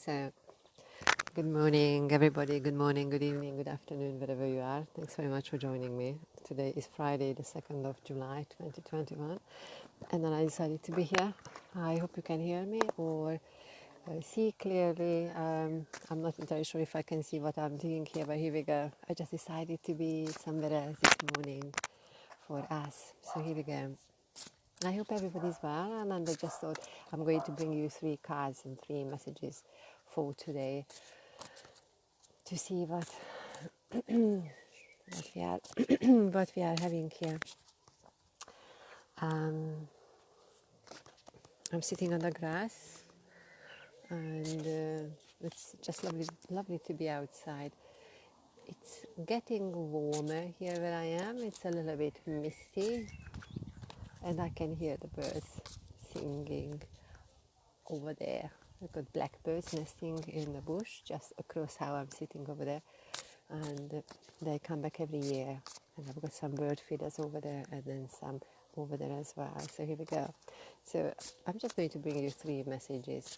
So, good morning, everybody. Good morning, good evening, good afternoon, wherever you are. Thanks very much for joining me. Today is Friday, the 2nd of July, 2021. And then I decided to be here. I hope you can hear me or see clearly. I'm not entirely sure if I can see what I'm doing here, but here we go. I just decided to be somewhere else this morning for us. So here we go. I hope everybody's well, and I just thought I'm going to bring you 3 cards and 3 messages for today to see what we are what we are having here. Um, I'm sitting on the grass, and it's just lovely to be outside. It's getting warmer here where I am. It's a little bit misty, and I can hear the birds singing over there. I've got blackbirds nesting in the bush just across how I'm sitting over there, and they come back every year. And I've got some bird feeders over there and then some over there as well. So here we go. So I'm just going to bring you 3 messages.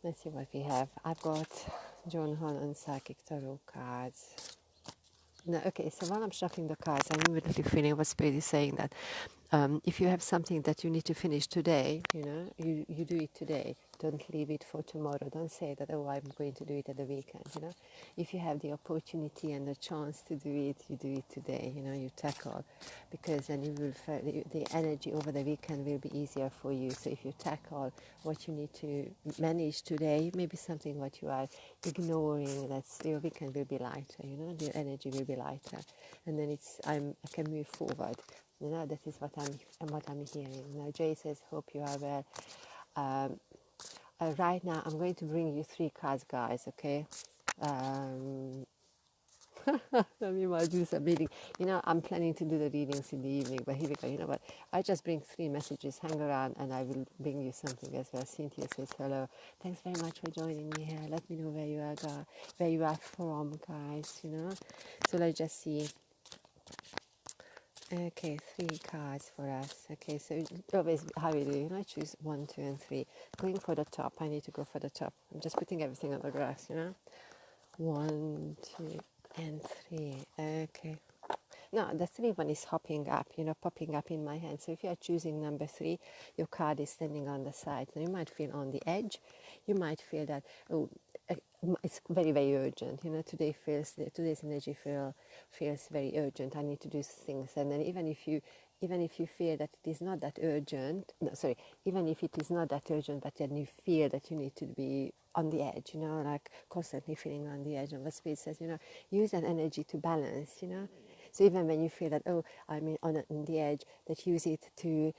Let's see what we have. I've got John Holland Psychic Tarot cards. No, okay, so while I'm shuffling the cards, I'm immediately feeling what Spirit is saying that if you have something that you need to finish today, you do it today. Don't leave it for tomorrow. Don't say that, oh, I'm going to do it at the weekend, If you have the opportunity and the chance to do it, you do it today, you tackle. Because then the energy over the weekend will be easier for you. So if you tackle what you need to manage today, maybe something what you are ignoring, that's your weekend will be lighter, the energy will be lighter. And then I can move forward. That is what I'm hearing. Now, Jay says, hope you are well. Right now, I'm going to bring you 3 cards, guys, okay? We might do some reading. I'm planning to do the readings in the evening, but here we go. You know what? I just bring 3 messages, hang around, and I will bring you something as well. Cynthia says, hello. Thanks very much for joining me here. Let me know where you are from, guys, So let's just see. Okay, 3 cards for us. Okay, so always how we do, choose 1, 2, and 3. Going for the top, I need to go for the top. I'm just putting everything on the grass, 1, 2, and 3. Okay. Now, the 3 one is hopping up, popping up in my hand. So if you are choosing number 3, your card is standing on the side. So you might feel on the edge. You might feel that, it's very, very urgent. Today's energy feels very urgent. I need to do things. And then even if you feel that it is not that urgent, even if it is not that urgent, but then you feel that you need to be on the edge, like constantly feeling on the edge. And what Spirit says, use that energy to balance, So even when you feel that, I'm on the edge, that use it to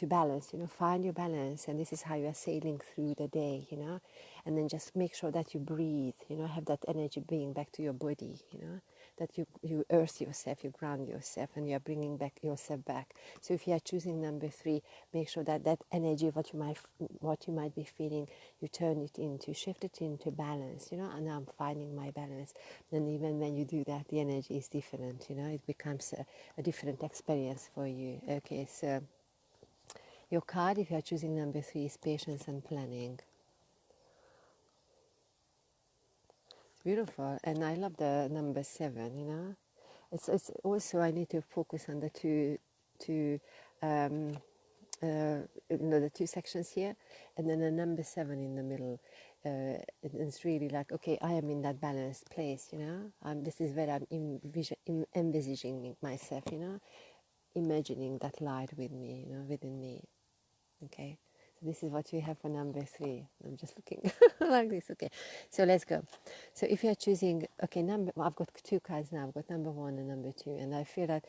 balance, find your balance. And this is how you are sailing through the day, And then just make sure that you breathe, have that energy bring back to your body, that you earth yourself, you ground yourself, and you are bringing back yourself back. So if you are choosing number 3, make sure that energy, what you might be feeling, you turn it into, shift it into balance, and I'm finding my balance. And even when you do that, the energy is different, it becomes a different experience for you. Okay, so your card, if you are choosing number 3, is patience and planning. Beautiful, and I love the number 7. It's also, I need to focus on the two the 2 sections here, and then the number 7 in the middle. It's really like, okay, I am in that balanced place, this is where I'm envisaging myself, imagining that light with me, within me. Okay, so this is what we have for number 3. I'm just looking like this. Okay, so let's go. So if you're choosing, okay, I've got 2 cards now. I've got number 1 and number 2, and I feel that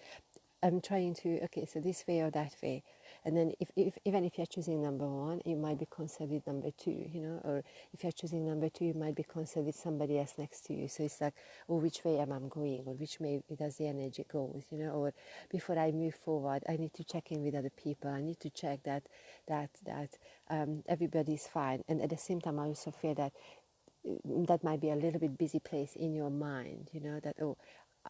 I'm trying to, okay, so this way or that way. And then even if you're choosing number 1, you might be concerned with number 2, or if you're choosing number 2, you might be concerned with somebody else next to you. So it's like, oh, which way am I going, or which way does the energy go, or before I move forward, I need to check in with other people. I need to check that everybody's fine. And at the same time, I also feel that that might be a little bit busy place in your mind, that, oh,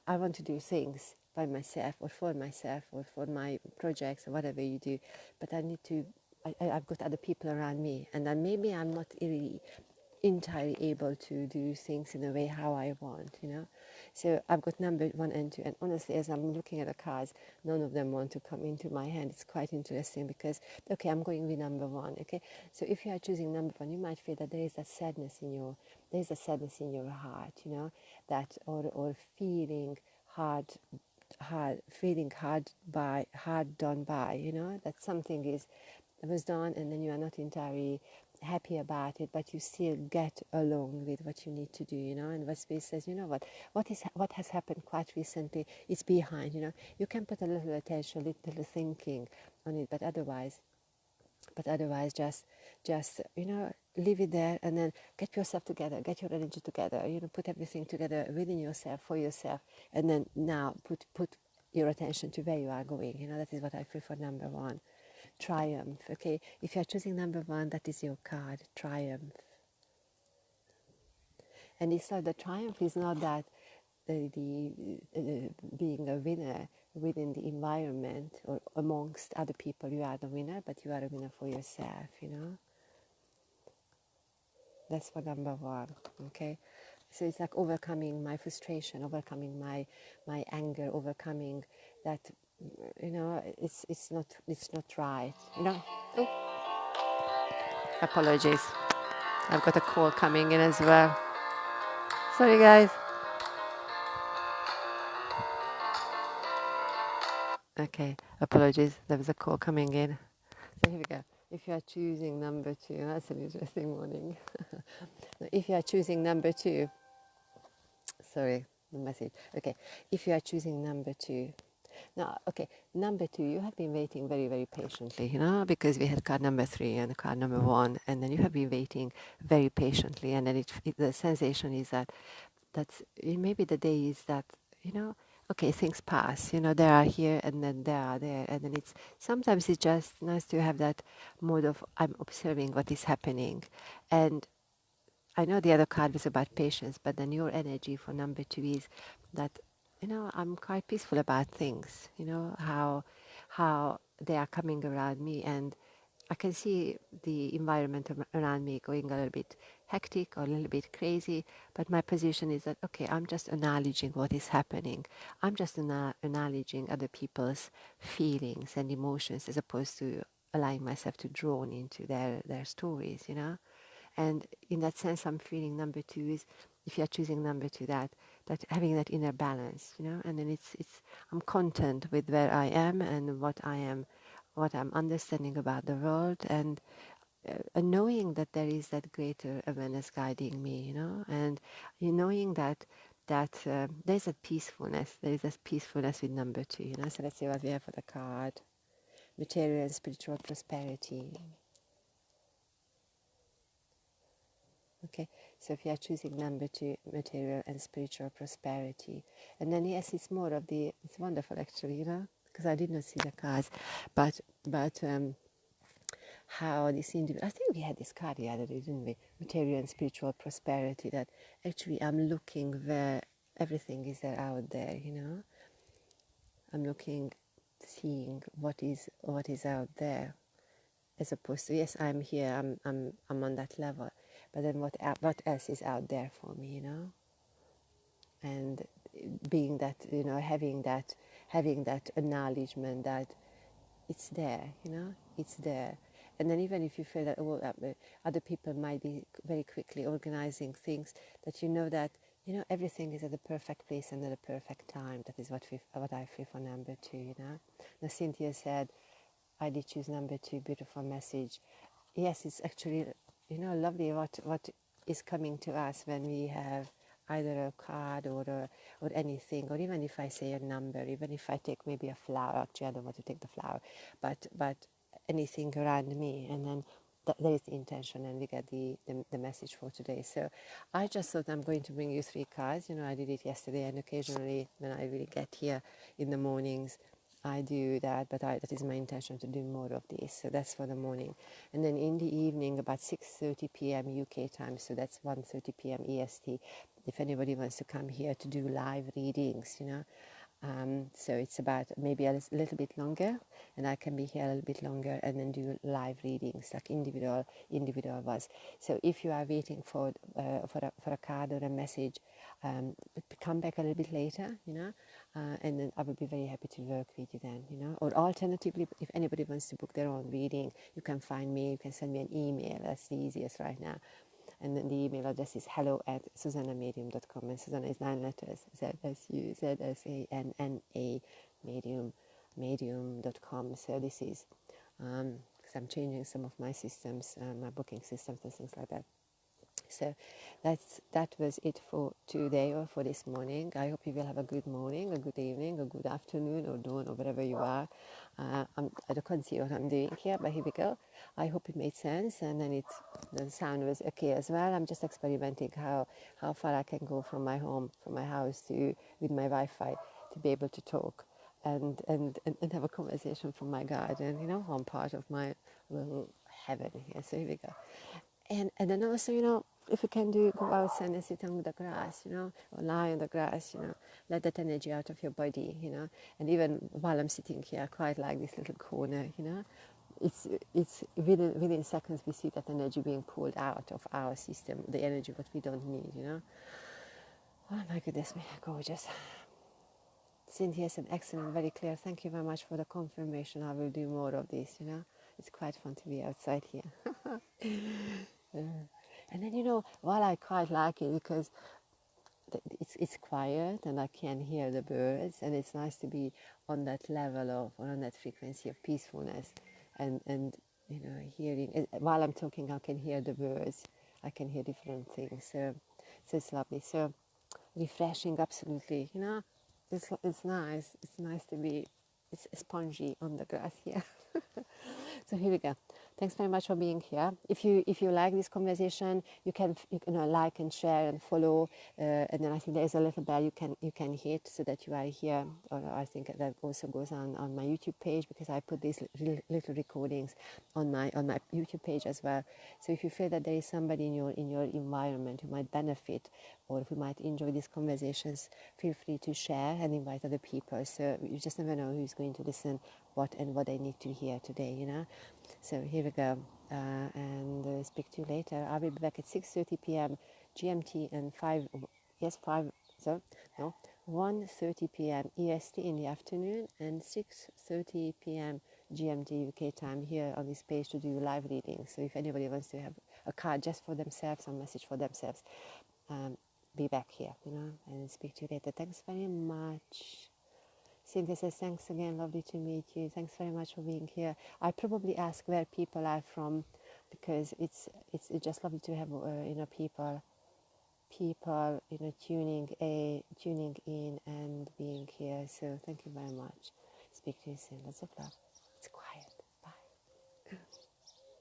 I want to do things by myself or for my projects or whatever you do, but I need to I've got other people around me, and then maybe I'm not really entirely able to do things in a way how I want, So I've got number 1 and 2, and honestly, as I'm looking at the cards, none of them want to come into my hand. It's quite interesting because, okay, I'm going with number 1, okay? So if you are choosing number 1, you might feel that there is a sadness in your heart, that, or feeling hard done by, that something was done, and then you are not entirely happy about it, but you still get along with what you need to do, and what Space says, what has happened quite recently is behind, you can put a little attention, a little thinking on it, but otherwise just leave it there, and then get yourself together, get your energy together, put everything together within yourself, for yourself, and then now put your attention to where you are going. That is what I feel for number 1. Triumph. Okay, if you're choosing number 1, that is your card, triumph. And it's not, the triumph is not that being a winner within the environment or amongst other people, you are the winner, but you are a winner for yourself, That's for number 1, okay? So it's like overcoming my frustration, overcoming my anger, overcoming that, it's not right, Oh, apologies. I've got a call coming in as well. Sorry, guys. Okay, apologies. There was a call coming in. So here we go. If you are choosing number 2, that's an interesting morning. If you are choosing number 2, sorry, the message. Okay, if you are choosing number 2, now, okay, number 2, you have been waiting very, very patiently, because we had card number 3 and card number 1, and then you have been waiting very patiently, and then the sensation is that maybe the day is that, okay, things pass, they are here and then they are there, and then sometimes it's just nice to have that mode of, I'm observing what is happening. And I know the other card was about patience, but then your energy for number 2 is that, I'm quite peaceful about things, how they are coming around me, and I can see the environment around me going a little bit hectic or a little bit crazy, but my position is that, okay, I'm just acknowledging what is happening. I'm just acknowledging other people's feelings and emotions as opposed to allowing myself to drawn into their stories, And in that sense, I'm feeling number 2 is, if you're choosing number 2, that having that inner balance, and then I'm content with where I am and what I'm understanding about the world, and knowing that there is that greater awareness guiding me, and knowing that there's a peacefulness, with number 2, So let's see what we have for the card: material and spiritual prosperity. Okay, so if you are choosing number 2, material and spiritual prosperity, and then yes, it's more of it's wonderful actually, because I did not see the cards, but how this individual, I think we had this card the other day, didn't we? Material and spiritual prosperity, that actually I'm looking where everything is there out there, I'm looking, seeing what is out there, as opposed to, yes, I'm here, I'm on that level, but then what else is out there for me, and being that, having that acknowledgement that it's there, it's there. And then even if you feel that, other people might be very quickly organizing things, that that, everything is at the perfect place and at the perfect time. That is what I feel for number 2, Now Cynthia said, I did choose number 2, beautiful message. Yes, it's actually, lovely what is coming to us when we have either a card or anything, or even if I say a number, even if I take maybe a flower. Actually, I don't want to take the flower, but anything around me, and then there is the intention, and we get the message for today. So I just thought I'm going to bring you 3 cards. I did it yesterday, and occasionally when I really get here in the mornings, I do that, but that is my intention to do more of this. So that's for the morning. And then in the evening, about 6:30 p.m. UK time, so that's 1:30 p.m. EST, if anybody wants to come here to do live readings, So it's about maybe a little bit longer, and I can be here a little bit longer and then do live readings, like individual ones. So if you are waiting for a card or a message, come back a little bit later, and then I will be very happy to work with you then, Or alternatively, if anybody wants to book their own reading, you can find me, you can send me an email. That's the easiest right now. And then the email address is hello@zsuzannamedium.com, and Zsuzsanna is 9 letters, ZSUZSANNA medium.com. So this is, because I'm changing some of my systems, my booking systems and things like that. So that was it for today or for this morning. I hope you will have a good morning, a good evening, a good afternoon or dawn or wherever you are. I can't see what I'm doing here, but here we go. I hope it made sense, and then the sound was okay as well. I'm just experimenting how far I can go from my home, from my house with my Wi-Fi to be able to talk and have a conversation from my garden, one part of my little heaven here. So here we go. And then also, if you can go outside and sit on the grass, or lie on the grass, let that energy out of your body, And even while I'm sitting here, I quite like this little corner, It's within seconds we see that energy being pulled out of our system, the energy what we don't need, Oh my goodness me, gorgeous. Cynthia said, excellent, very clear. Thank you very much for the confirmation. I will do more of this, It's quite fun to be outside here. And then, while I quite like it because it's quiet and I can hear the birds, and it's nice to be on that level or on that frequency of peacefulness and hearing. While I'm talking, I can hear the birds. I can hear different things. So it's lovely. So refreshing, absolutely. It's nice. It's nice to be spongy on the grass here. So here we go. Thanks very much for being here. If you like this conversation, you can like and share and follow, and then I think there's a little bell you can hit so that you are here. Or I think that also goes on my YouTube page, because I put these little recordings on my YouTube page as well. So if you feel that there is somebody in your environment who might benefit or who might enjoy these conversations, feel free to share and invite other people. So you just never know who's going to listen, what they need to hear today, So here we go, and speak to you later. I will be back at 6:30 p.m. GMT and 1:30 p.m. EST in the afternoon, and 6:30 p.m. GMT UK time here on this page to do live readings. So if anybody wants to have a card just for themselves, a message for themselves, be back here, and speak to you later. Thanks very much. Cynthia says, thanks again, lovely to meet you. Thanks very much for being here. I probably ask where people are from, because it's just lovely to have people tuning in and being here. So thank you very much. Speak to you soon. Lots of love.